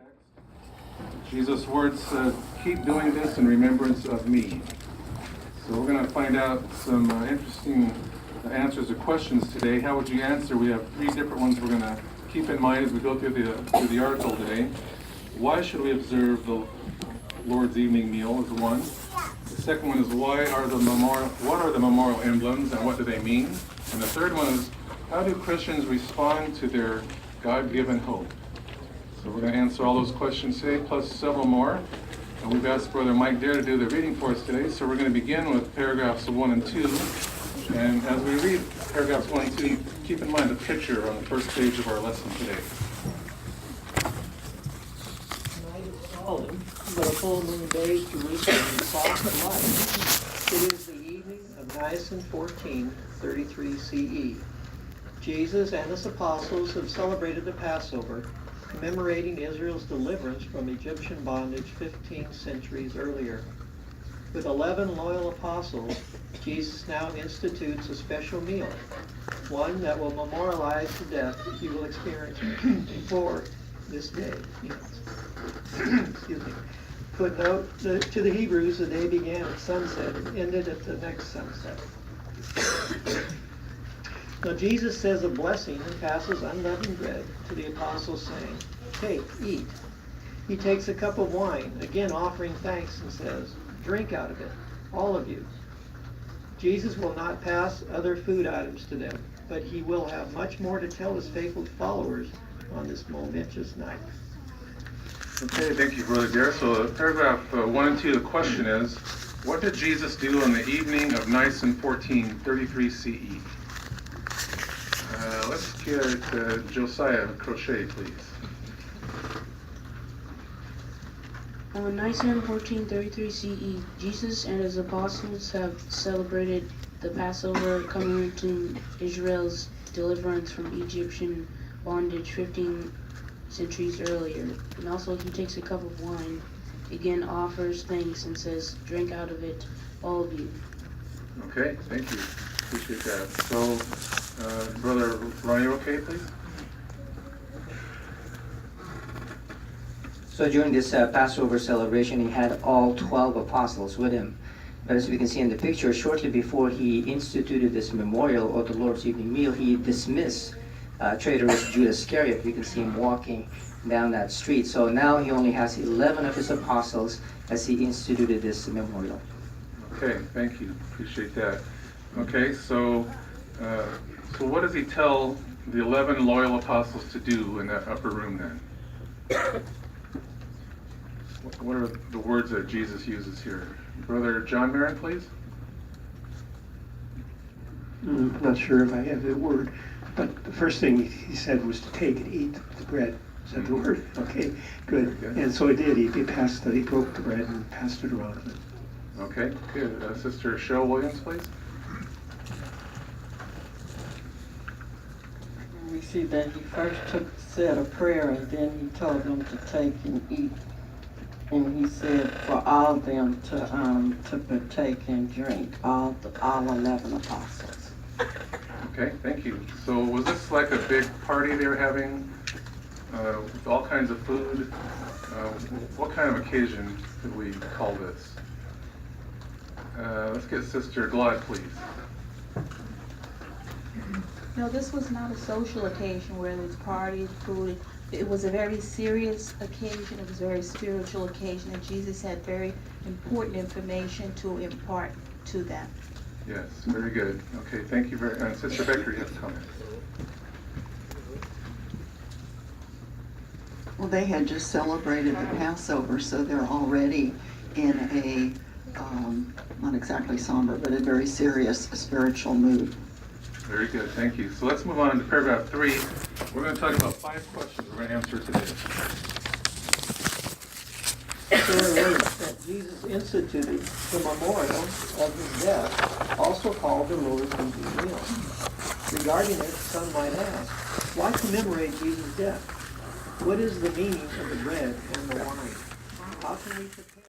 text. Jesus' words said, keep doing this in remembrance of me. So we're going to find out some interesting answers to questions today. How would you answer? We have three different ones we're going to keep in mind as we go through the article today. Why should we observe the Lord's evening meal is one. The second one is what are the memorial emblems and what do they mean? And the third one is how do Christians respond to their God-given hope? So we're going to answer all those questions today, plus several more. And we've asked Brother Mike Dare to do the reading for us today. So we're going to begin with paragraphs 1 and 2. And as we read paragraphs 1 and 2, keep in mind the picture on the first page of our lesson today. Night is fallen, but a full moon day Jerusalem is soft and light. It is the evening of Nisan 14, 33 CE. Jesus and his apostles have celebrated the Passover, commemorating Israel's deliverance from Egyptian bondage 15 centuries earlier. With 11 loyal apostles, Jesus now institutes a special meal, one that will memorialize the death that he will experience before this day. Excuse me. Footnote, to the Hebrews, the day began at sunset and ended at the next sunset. Now Jesus says a blessing and passes unleavened bread to the apostles, saying, take, eat. He takes a cup of wine, again offering thanks, and says, drink out of it, all of you. Jesus will not pass other food items to them, but he will have much more to tell his faithful followers on this momentous night. Okay, thank you, Brother Dare. So paragraph 1 and 2, the question is, what did Jesus do on the evening of Nisan 1433 CE? Let's get Josiah Crochet, please. On Nisan 1433 CE, Jesus and his apostles have celebrated the Passover, commemorating Israel's deliverance from Egyptian bondage 15 centuries earlier. And also he takes a cup of wine, again offers thanks, and says, drink out of it, all of you. Okay, thank you. Appreciate that. So, Brother Ronnie, okay, please? So during this Passover celebration, he had all 12 apostles with him. But as we can see in the picture, shortly before he instituted this memorial or the Lord's evening meal, he dismissed traitorous Judas Iscariot. We can see him walking down that street. So now he only has 11 of his apostles as he instituted this memorial. Okay, thank you. Appreciate that. Okay, so what does he tell the 11 loyal apostles to do in that upper room then? What are the words that Jesus uses here? Brother John Marin, please. Not sure if I have the word, but the first thing he said was to take and eat the bread. Is that the word? Okay, good. Okay. And so he did. He broke the bread and passed it around. Okay, good. Sister Cheryl Williams, please. We see that he first said a prayer, and then he told them to take and eat. And he said for all of them to partake and drink, all 11 apostles. Okay, thank you. So was this like a big party they were having with all kinds of food? What kind of occasion could we call this? Let's get Sister Glad, please. No, this was not a social occasion where there was parties, food. It was a very serious occasion. It was a very spiritual occasion, and Jesus had very important information to impart to them. Yes, very good. Okay, thank you very much. Sister Becker, you have a comment. Well, they had just celebrated the Passover, so they're already in a, not exactly somber, but a very serious spiritual mood. Very good, thank you. So let's move on to paragraph 3. We're going to talk about 5 questions we're going to answer today. So it was that Jesus instituted the memorial of his death, also called the Lord's evening meal. Regarding it, some might ask, why commemorate Jesus' death? What is the meaning of the bread and the wine? How can we prepare?